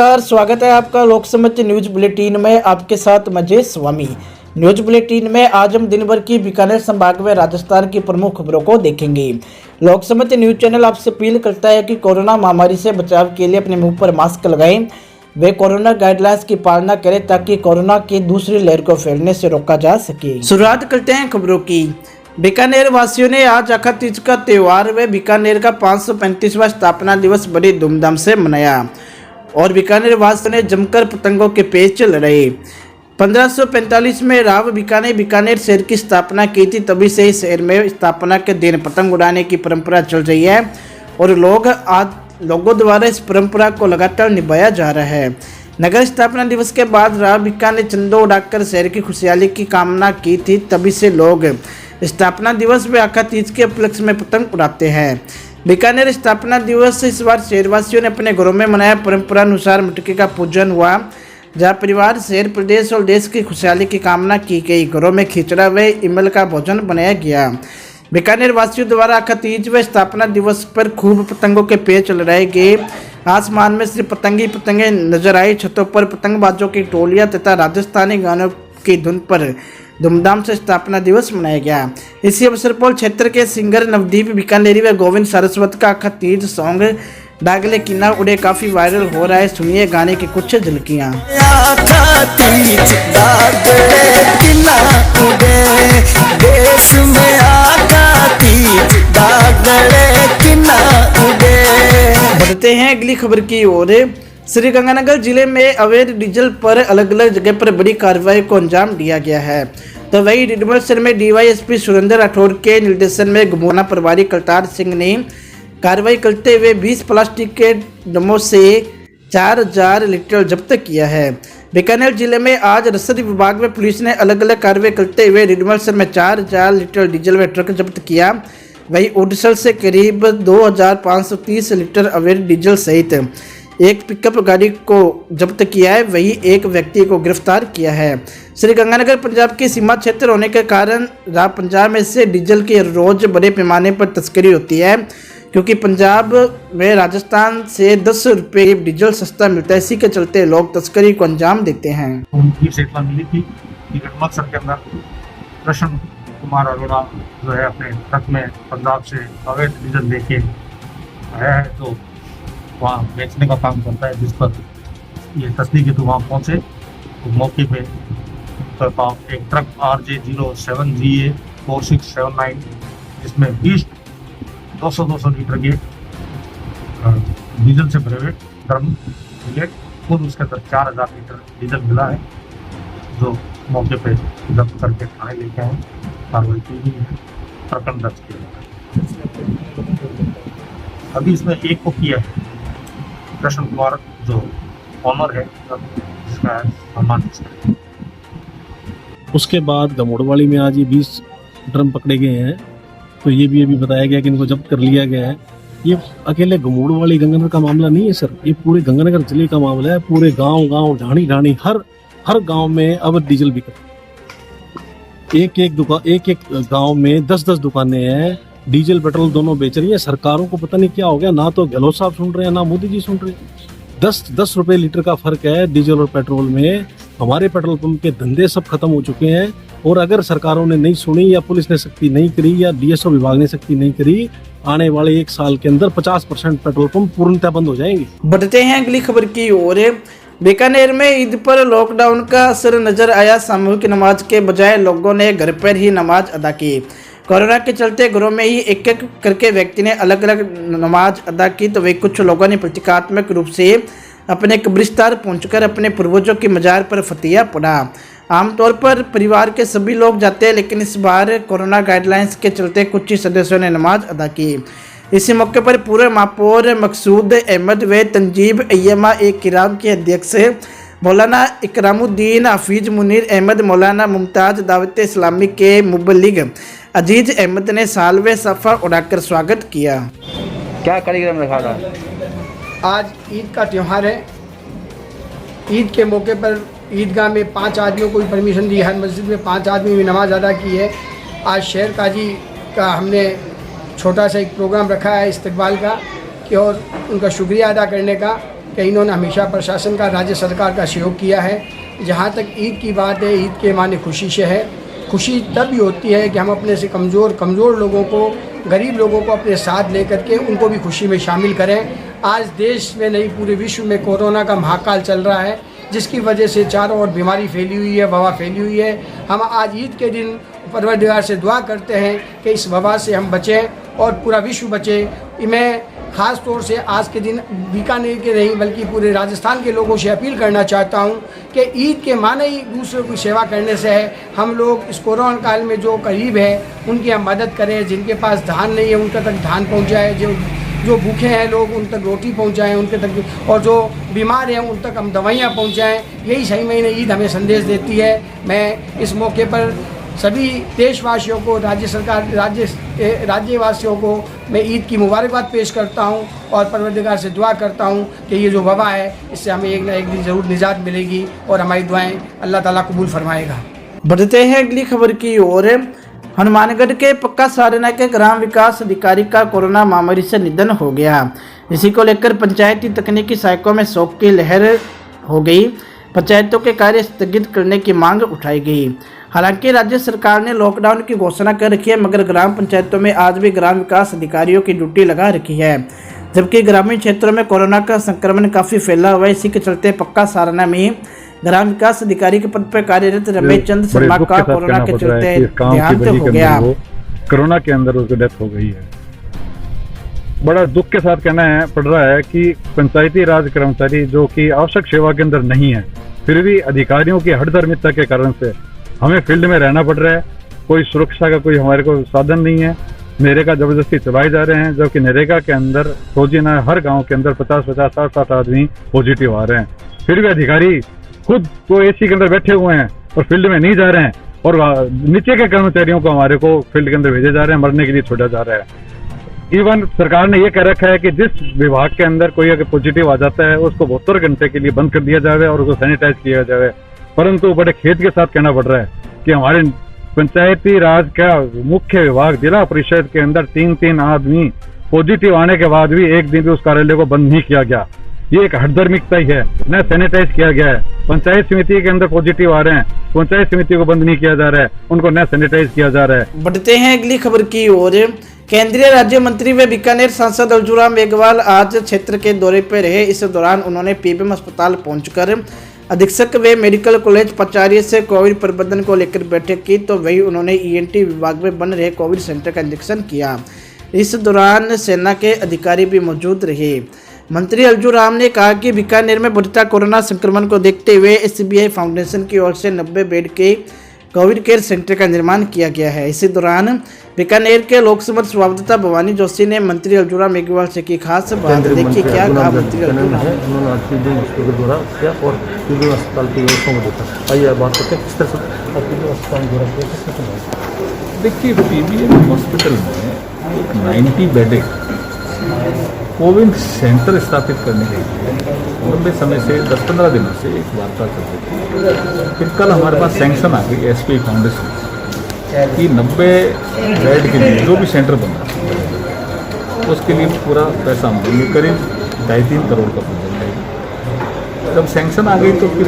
नमस्कार, स्वागत है आपका लोकसमत न्यूज बुलेटिन में। आपके साथ मजे स्वामी। न्यूज बुलेटिन में आज हम दिन भर की बीकानेर संभाग में राजस्थान की प्रमुख खबरों को देखेंगे। लोकसमत न्यूज चैनल आपसे अपील करता है कि कोरोना महामारी से बचाव के लिए अपने मुंह पर मास्क लगाएं, वे कोरोना गाइडलाइंस की पालना करें ताकि कोरोना की दूसरी लहर को फैलने से रोका जा सके। शुरुआत करते हैं खबरों की। बीकानेर वासियों ने आज अखात तीज का त्यौहार व बीकानेर का 535वां स्थापना दिवस बड़ी धूमधाम से मनाया और बीकानेर वासियों ने जमकर पतंगों के पेच लड़ाए। 1545 में राव बीकानेर शहर की स्थापना की थी, तभी से इस शहर में स्थापना के दिन पतंग उड़ाने की परंपरा चल रही है और लोगों द्वारा इस परंपरा को लगातार निभाया जा रहा है। नगर स्थापना दिवस के बाद राव बीकानेर चंदो उड़ाकर शहर की खुशहाली की कामना की थी, तभी से लोग स्थापना दिवस में अखात तीज के उपलक्ष्य में पतंग उड़ाते हैं। बीकानेर स्थापना दिवस इस बार शहरवासियों ने अपने घरों में मनाया। परंपरा अनुसार मटके का पूजन हुआ, जहाँ परिवार, शहर, प्रदेश और देश की खुशहाली की कामना की गई। घरों में खिचड़ा व इमल का भोजन बनाया गया। बीकानेर वासियों द्वारा अखात तीज व स्थापना दिवस पर खूब पतंगों के पेच लड़ाए गए। आसमान में सिर्फ पतंगे नजर आई। छतों पर पतंगबाजों की टोलियां तथा राजस्थानी गानों की धुन पर धूमधाम से स्थापना दिवस मनाया गया। इसी अवसर पर क्षेत्र के सिंगर नवदीप बीकानेरी व गोविंद सारस्वत का अखात तीज सॉन्ग डागले किना उड़े काफी वायरल हो रहा है। सुनिए गाने की कुछ झलकियां। बढ़ते हैं अगली खबर की ओर। श्रीगंगानगर जिले में अवैध डीजल पर अलग अलग जगह पर बड़ी कार्रवाई को अंजाम दिया गया है। तो वही रिडमल में डीवाईएसपी सुरेंद्र राठौर के निर्देशन में गुमोना प्रभारी करतार सिंह ने कार्रवाई करते हुए 20 प्लास्टिक के ड्रमों से 4000 लीटर जब्त किया है। बीकानेर जिले में आज रसद विभाग में पुलिस ने अलग अलग कार्रवाई करते हुए रिडमल में 4000 लीटर डीजल व ट्रक जब्त किया। वही उडसल से करीब 2530 लीटर अवैध डीजल सहित एक पिकअप गाड़ी को जब्त किया है। वही एक व्यक्ति को गिरफ्तार किया है। श्रीगंगानगर पंजाब की सीमा क्षेत्र होने के कारण पंजाब में से डीजल की रोज बड़े पैमाने पर तस्करी होती है, क्योंकि पंजाब में राजस्थान से 10 रुपये डीजल सस्ता मिलता है। इसी के चलते लोग तस्करी को अंजाम देते हैं। उनकी सेटला मिली थी कि घटनास्थल के अंदर कृष्ण कुमार अरोड़ा जो है अपने ट्रक में पंजाब से अवैध डीजल लेके आया है, तो वहाँ बेचने का काम करता है। जिस पर ये तस्दीक के तो वहाँ पहुँचे तो मौके पे एक ट्रक RJ07GA 4679 जिसमें 200 लीटर के डीजल से भरे हुए ड्रम मिले। खुद उसके अंदर 4000 लीटर डीजल मिला है, जो मौके पे जब्त करके थाने लेके आए, कार्रवाई की गई है, प्रकरण दर्ज किया है। अभी इसमें एक को किया है कृष्ण कुमार जो ऑनर है, जिसका सम्मान। उसके बाद गमोड़वाली में आज ये 20 ड्रम पकड़े गए हैं। तो ये भी अभी बताया गया कि इनको जब्त कर लिया गया है। ये अकेले गमोड़वाली गंगानगर का मामला नहीं है सर, ये पूरे गंगानगर जिले का मामला है। पूरे गांव ढाणी हर गांव में अब डीजल बिक रहा है। एक गांव में 10 दुकानें हैं, डीजल पेट्रोल दोनों बेच रही है। सरकारों को पता नहीं क्या हो गया, ना तो गहलोत साहब सुन रहे हैं ना मोदी जी सुन रहे हैं। 10 रुपए लीटर का फर्क है डीजल और पेट्रोल में। हमारे पेट्रोल पंप के धंधे सब खत्म हो चुके हैं। और अगर सरकारों ने नहीं सुनी या पुलिस ने सख्ती नहीं करी या DSO विभाग ने सख्ती नहीं करी, आने वाले 1 साल के अंदर 50% पेट्रोल पंप पूर्णतः बंद हो जाएंगे। बढ़ते हैं अगली खबर की ओर। बीकानेर में ईद पर लॉकडाउन का असर नजर आया। सामूहिक नमाज के बजाय लोगों ने घर पर ही नमाज अदा की। कोरोना के चलते घरों में ही एक करके व्यक्ति ने अलग अलग नमाज अदा की, तो वे कुछ लोगों ने प्रतीकात्मक रूप से अपने कब्रिस्तान पहुंचकर अपने पूर्वजों की मजार पर फतिया पड़ा। आमतौर पर परिवार के सभी लोग जाते हैं, लेकिन इस बार कोरोना गाइडलाइंस के चलते कुछ ही सदस्यों ने नमाज अदा की। इसी मौके पर पूर्व महापौर मकसूद अहमद व तंजीब अय्यमा किराम के अध्यक्ष मौलाना इकरामुद्दीन, हफीज मुनीर अहमद, मौलाना मुमताज दावत इस्लामी के मुबल्लिग अजीज अहमद ने सालवे सफ़ा उड़ाकर स्वागत किया। क्या कार्यक्रम रखा था? आज ईद का त्यौहार है। ईद के मौके पर ईदगाह में 5 आदमियों को भी परमिशन दी, हर मस्जिद में 5 आदमी भी नमाज अदा की है। आज शहर काजी का हमने छोटा सा एक प्रोग्राम रखा है इस्तकबाल का, कि और उनका शुक्रिया अदा करने का कि कि इन्होंने हमेशा प्रशासन का, राज्य सरकार का सहयोग किया है। जहाँ तक ईद की बात है, ईद के माने खुशी से है। खुशी तब भी होती है कि हम अपने से कमज़ोर लोगों को, गरीब लोगों को अपने साथ लेकर के उनको भी खुशी में शामिल करें। आज देश में नहीं, पूरे विश्व में कोरोना का महाकाल चल रहा है, जिसकी वजह से चारों ओर बीमारी फैली हुई है, वबा फैली हुई है। हम आज ईद के दिन परवरदिगार से दुआ करते हैं कि इस वबा से हम बचें और पूरा विश्व बचे। मैं ख़ास तौर से आज के दिन बीकानेर के नहीं बल्कि पूरे राजस्थान के लोगों से अपील करना चाहता हूं कि ईद के माने ही दूसरों की सेवा करने से है। हम लोग इस कोरोना काल में जो करीब है उनकी हम मदद करें, जिनके पास धान नहीं है उनके तक धान पहुंचाए, जो भूखे हैं लोग उन तक रोटी पहुंचाएं उनके तक, और जो बीमार हैं उन तक हम दवाइयाँ पहुंचाएं। यही सही महीने ईद हमें संदेश देती है। मैं इस मौके पर सभी देशवासियों को, राज्यवासियों को मैं ईद की मुबारकबाद पेश करता हूं और परवरदिगार से दुआ करता हूं कि ये जो वबा है इससे हमें एक ना एक दिन ज़रूर निजात मिलेगी और हमारी दुआएं अल्लाह ताला कबूल फरमाएगा। बढ़ते हैं अगली खबर की ओर। हनुमानगढ़ के पक्का सारना के ग्राम विकास अधिकारी का कोरोना महामारी से निधन हो गया। इसी को लेकर पंचायती तकनीकी सहायकों में शोक की लहर हो गई। पंचायतों के कार्य स्थगित करने की मांग उठाई गई। हालांकि राज्य सरकार ने लॉकडाउन की घोषणा कर रखी है, मगर ग्राम पंचायतों में आज भी ग्राम विकास अधिकारियों की ड्यूटी लगा रखी है, जबकि ग्रामीण क्षेत्रों में कोरोना का संक्रमण काफ़ी फैला हुआ है। इसी के चलते पक्का सारना में ग्राम विकास अधिकारी के पद पर कार्यरत रमेश चंद्र शर्मा का कोरोना के चलते देहांत हो गया। कोरोना के अंदर उसकी डेथ हो गई है। बड़ा दुख के साथ कहना पड़ रहा है कि पंचायती राज कर्मचारी जो कि आवश्यक सेवा के अंदर नहीं है, फिर भी अधिकारियों की हठधर्मिता के कारण से हमें फील्ड में रहना पड़ रहा है। कोई सुरक्षा का कोई हमारे को साधन नहीं है। नरेगा जबरदस्ती चलाए जा रहे हैं, जबकि नरेगा के अंदर रोजाना हर गांव के अंदर 50-50, 60-60 आदमी पॉजिटिव आ रहे हैं। फिर भी अधिकारी खुद को एसी के अंदर बैठे हुए हैं और फील्ड में नहीं जा रहे हैं, और नीचे के कर्मचारियों को हमारे को फील्ड के अंदर भेजे जा रहे हैं, मरने के लिए छोड़ा जा रहा है। इवन सरकार ने यह कह रखा है कि जिस विभाग के अंदर कोई अगर पॉजिटिव आ जाता है उसको 72 घंटे के लिए बंद कर दिया जाए और उसको सैनिटाइज किया जाए। परंतु बड़े खेद के साथ कहना पड़ रहा है कि हमारे पंचायती राज का मुख्य विभाग जिला परिषद के अंदर 3-3 आदमी पॉजिटिव आने के बाद भी एक दिन भी उस कार्यालय को बंद नहीं किया गया। ये एक हठधर्मिकता ही है। न सैनिटाइज किया गया है, पंचायत समिति के अंदर पॉजिटिव आ रहे हैं, पंचायत समिति को बंद नहीं किया जा रहा है, उनको न सैनिटाइज किया जा रहा है। बढ़ते हैं अगली खबर की ओर। केंद्रीय राज्य मंत्री व बीकानेर सांसद अर्जुन मेघवाल आज क्षेत्र के दौरे पर रहे। इस दौरान उन्होंने पीबीएम अस्पताल पहुंचकर अधीक्षक व मेडिकल कॉलेज प्राचार्य से कोविड प्रबंधन को लेकर बैठक की, तो वही उन्होंने ईएनटी विभाग में बन रहे कोविड सेंटर का निरीक्षण किया। इस दौरान सेना के अधिकारी भी मौजूद रहे। मंत्री अर्जुन राम ने कहा कि बीकानेर में बढ़ता कोरोना संक्रमण को देखते हुए एसबीआई फाउंडेशन की ओर से 90 बेड के कोविड केयर सेंटर का निर्माण किया गया है। इसी दौरान बीकानेर के लोकसभा सभापति भवानी जोशी ने मंत्री अर्जुन मेघवाल से की खास बात। देखिए क्या कहा मंत्री अर्जुन। उन्होंने आज के दौरा किया और पीबीएम अस्पताल की व्यवस्था को देखा। आइए बात करते हैं किस तरह से पीबीएम अस्पताल दौरा किया, किस तरह से। देखिए, पीबीएम हॉस्पिटल में एक 90 बेड कोविड सेंटर स्थापित करने के लिए लंबे समय से 10-15 दिनों से एक वार्ता चल रही थी। फिर कल हमारे पास सैंक्शन आ गई एसबीआई फाउंडेशन की 90 बेड के लिए जो भी सेंटर बना उसके लिए पूरा पैसा हम देंगे, करीब 2.5-3 करोड़ का प्रोजेक्ट है। जब सैंक्शन आ गई तो फिर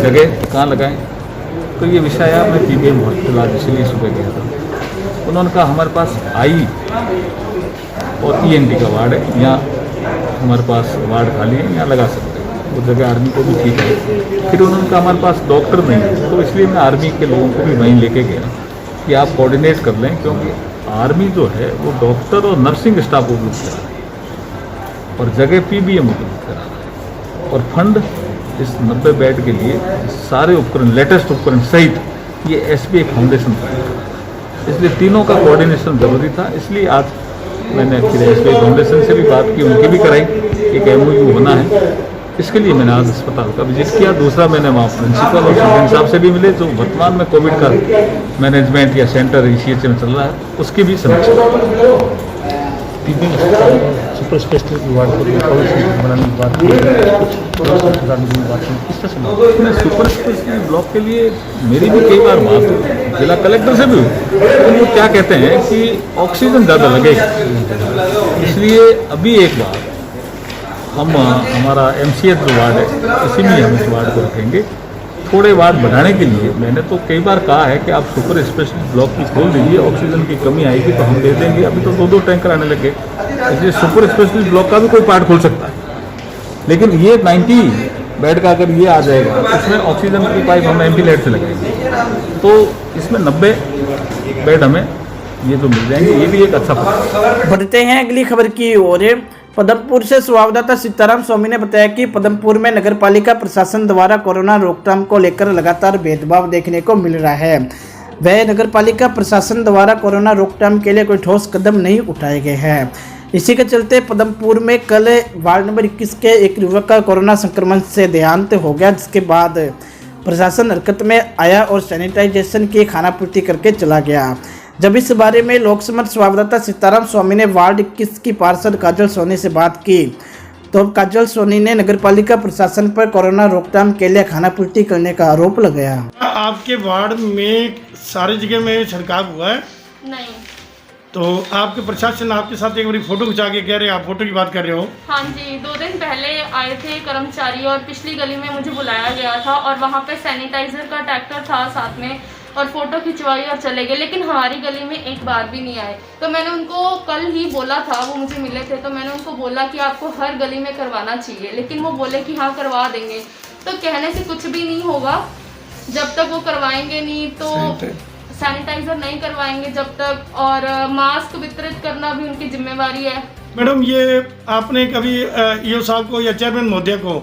जगह कहाँ लगाएं, तो ये विषय आया। मैं पीबीएम हॉस्पिटल आज इसलिए सुबह गया था। उन्होंने कहा हमारे पास आई और ईएनटी का वार्ड है, यहाँ हमारे पास वार्ड खाली है, यहाँ लगा सकते हैं। वो जगह आर्मी को भी ठीक है। फिर उन्होंने कहा हमारे पास डॉक्टर नहीं है, तो इसलिए मैं आर्मी के लोगों को भी वहीं लेके गया कि आप कोऑर्डिनेट कर लें, क्योंकि आर्मी जो है वो डॉक्टर और नर्सिंग स्टाफ उपलब्ध करा रहा है और जगह पीबीएम उपलब्ध करा रहा है, और फंड इस 90 बेड के लिए सारे उपकरण, लेटेस्ट उपकरण सहित ये एसबीआई फाउंडेशन का, इसलिए तीनों का कोऑर्डिनेशन जरूरी था। इसलिए आज मैंने फिर एसबीआई फाउंडेशन से भी बात की, उनकी भी कराई, एक एमओयू होना है, इसके लिए मैंने आज अस्पताल का विजिट किया। दूसरा, मैंने वहाँ प्रिंसिपल और सुप्रीम साहब से भी मिले, जो वर्तमान में कोविड का मैनेजमेंट या सेंटर सीएचसी में चल रहा है, उसकी भी समीक्षा। सुपर स्पेशलिटी वार्ड को कोविड सेंटर बनाने की बात की, किस तरह से सुपर स्पेशलिटी ब्लॉक के लिए मेरी भी कई बार बात हुई, जिला कलेक्टर से भी हुई। वो क्या कहते हैं कि ऑक्सीजन ज़्यादा लगेगा, इसलिए अभी एक बार हम हमारा MCH जो वार्ड है इसी में हम इस वार्ड को रखेंगे। थोड़े वार्ड बढ़ाने के लिए मैंने तो कई बार कहा है कि आप सुपर स्पेशलिस्ट ब्लॉक की खोल दीजिए, ऑक्सीजन की कमी आएगी तो हम दे देंगे। अभी तो 2-2 टैंकर आने लगे, इसलिए सुपर स्पेशलिस्ट ब्लॉक का भी कोई पार्ट खोल सकता है। लेकिन ये 90 बेड का अगर ये आ जाएगा तो इसमें ऑक्सीजन की पाइप हम MP-लेड से लगाएंगे, तो इसमें 90 बेड हमें ये जो मिल जाएंगे, ये भी एक अच्छा पहल। बढ़ते हैं अगली खबर की ओर। पदमपुर से संवाददाता सीताराम स्वामी ने बताया कि पदमपुर में नगरपालिका प्रशासन द्वारा कोरोना रोकथाम को लेकर लगातार भेदभाव देखने को मिल रहा है। वह नगरपालिका प्रशासन द्वारा कोरोना रोकथाम के लिए कोई ठोस कदम नहीं उठाए गए हैं। इसी के चलते पदमपुर में कल वार्ड नंबर 21 के एक युवक का कोरोना संक्रमण से देहांत हो गया, जिसके बाद प्रशासन हरकत में आया और सैनिटाइजेशन की खानापूर्ति करके चला गया। जब इस बारे में लोकसमर संवाददाता सीताराम स्वामी ने वार्ड 21 की पार्षद काजल सोनी से बात की तो काजल सोनी ने नगरपालिका प्रशासन पर कोरोना रोकथाम के लिए खानापूर्ति करने का आरोप लगाया। आपके वार्ड में सारी जगह में छिड़काव हुआ है? नहीं। तो आपके प्रशासन आपके साथ एक बारी फोटो खिंचा के कह रहे हैं, आप फोटो की बात कर रहे हो? हाँ जी, 2 दिन पहले आए थे कर्मचारी और पिछली गली में मुझे बुलाया गया था और वहाँ पे सैनिटाइजर का ट्रैक्टर था साथ में और फोटो खिंचवाई और चले गए, लेकिन हमारी गली में एक बार भी नहीं आए। तो मैंने उनको कल ही बोला था, वो मुझे मिले थे, तो मैंने उनको बोला कि आपको हर गली में करवाना चाहिए, लेकिन वो बोले कि हाँ करवा देंगे। तो कहने से कुछ भी नहीं होगा, जब तक वो करवाएंगे नहीं तो सैनिटाइजर नहीं करवाएंगे जब तक, और मास्क वितरित करना भी उनकी जिम्मेवारी है। मैडम, ये आपने कभी ईओ साहब को या चेयरमैन महोदय को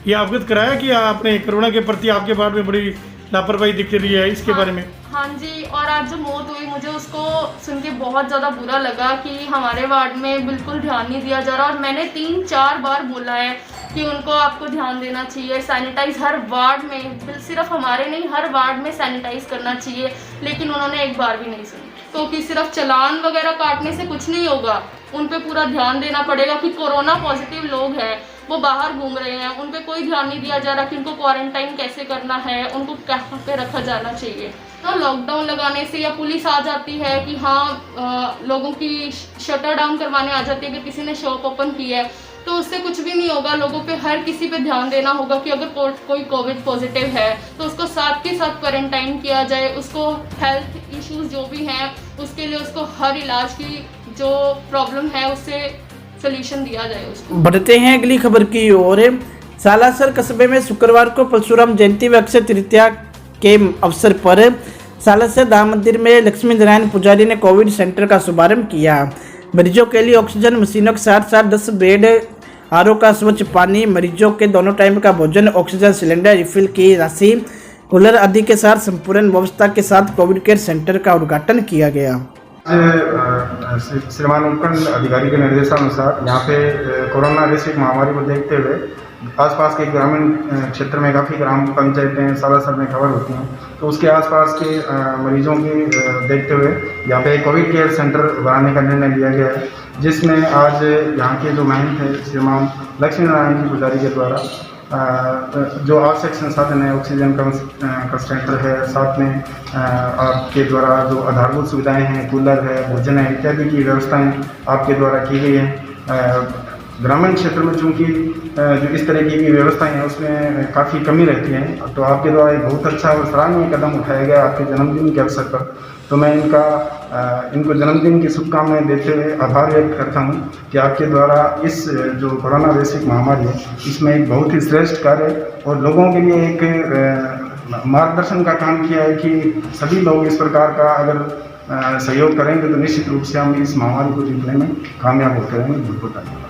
ये अवगत कराया कि आपने कोरोना के प्रति आपके वार्ड में बड़ी लापरवाही दिख रही है, इसके बारे में? हाँ जी, और आज जो मौत हुई मुझे उसको सुन के बहुत ज़्यादा बुरा लगा कि हमारे वार्ड में बिल्कुल ध्यान नहीं दिया जा रहा, और मैंने 3-4 बार बोला है कि उनको आपको ध्यान देना चाहिए, सैनिटाइज हर वार्ड में, सिर्फ हमारे नहीं हर वार्ड में सैनिटाइज करना चाहिए, लेकिन उन्होंने एक बार भी नहीं सुनी। क्योंकि सिर्फ चालान वगैरह काटने से कुछ नहीं होगा, उन पे पूरा ध्यान देना पड़ेगा कि कोरोना पॉजिटिव लोग हैं, वो बाहर घूम रहे हैं, उन पे कोई ध्यान नहीं दिया जा रहा कि उनको क्वारंटाइन कैसे करना है, उनको कहाँ पे रखा जाना चाहिए। तो लॉकडाउन लगाने से या पुलिस आ जाती है कि हाँ लोगों की शटर डाउन करवाने आ जाती है कि किसी ने शॉप ओपन की है, तो उससे कुछ भी नहीं होगा। लोगों पे हर किसी पे ध्यान देना होगा कि अगर कोई कोविड पॉजिटिव है तो उसको साथ के साथ क्वारंटाइन किया जाए, उसको हेल्थ इश्यूज जो भी हैं उसके लिए उसको हर इलाज की जो प्रॉब्लम है उससे सोल्यूशन दिया जाए उसको। बढ़ते हैं अगली खबर की ओर। सालासर कस्बे में शुक्रवार को परशुराम जयंती व अक्षय तृतीया के अवसर पर सालासर धाम मंदिर में लक्ष्मी नारायण पुजारी ने कोविड सेंटर का शुभारंभ किया। मरीजों के लिए ऑक्सीजन मशीनों के साथ साथ 10 बेड, RO का स्वच्छ पानी, मरीजों के दोनों टाइम का भोजन, ऑक्सीजन सिलेंडर रिफिल की राशि, कूलर आदि के साथ संपूर्ण व्यवस्था के साथ कोविड केयर सेंटर का उद्घाटन किया गया। श्रीमान उपखंड अधिकारी के निर्देशानुसार यहाँ पे कोरोना वैश्विक महामारी को देखते हुए आसपास के ग्रामीण क्षेत्र में काफ़ी ग्राम पंचायतें सालासर में कवर होती हैं, तो उसके आसपास के मरीजों की देखते हुए यहाँ पे कोविड केयर सेंटर बनाने का निर्णय लिया गया है, जिसमें आज यहाँ के जो महंत हैं श्रीमान लक्ष्मी नारायण जी पुजारी के द्वारा जो आवश्यक संसाधन है, ऑक्सीजन कंसंट्रेटर है, साथ में आपके द्वारा जो आधारभूत सुविधाएं हैं, कूलर है, भोजन है इत्यादि की व्यवस्थाएं आपके द्वारा की गई हैं। ग्रामीण क्षेत्र में चूँकि जो इस तरह की व्यवस्थाएं हैं उसमें काफ़ी कमी रहती है, तो आपके द्वारा एक बहुत अच्छा और सराहनीय कदम उठाया गया आपके जन्मदिन के अवसर पर। तो मैं इनको जन्मदिन की शुभकामनाएं देते हुए आभार व्यक्त करता हूं कि आपके द्वारा इस जो कोरोना वैश्विक महामारी है इसमें एक बहुत ही श्रेष्ठ कार्य और लोगों के लिए एक मार्गदर्शन का काम किया है कि सभी लोग इस प्रकार का अगर सहयोग करेंगे तो निश्चित रूप से हम इस महामारी को जीतने में कामयाब होते रहेंगे। बहुत बहुत धन्यवाद।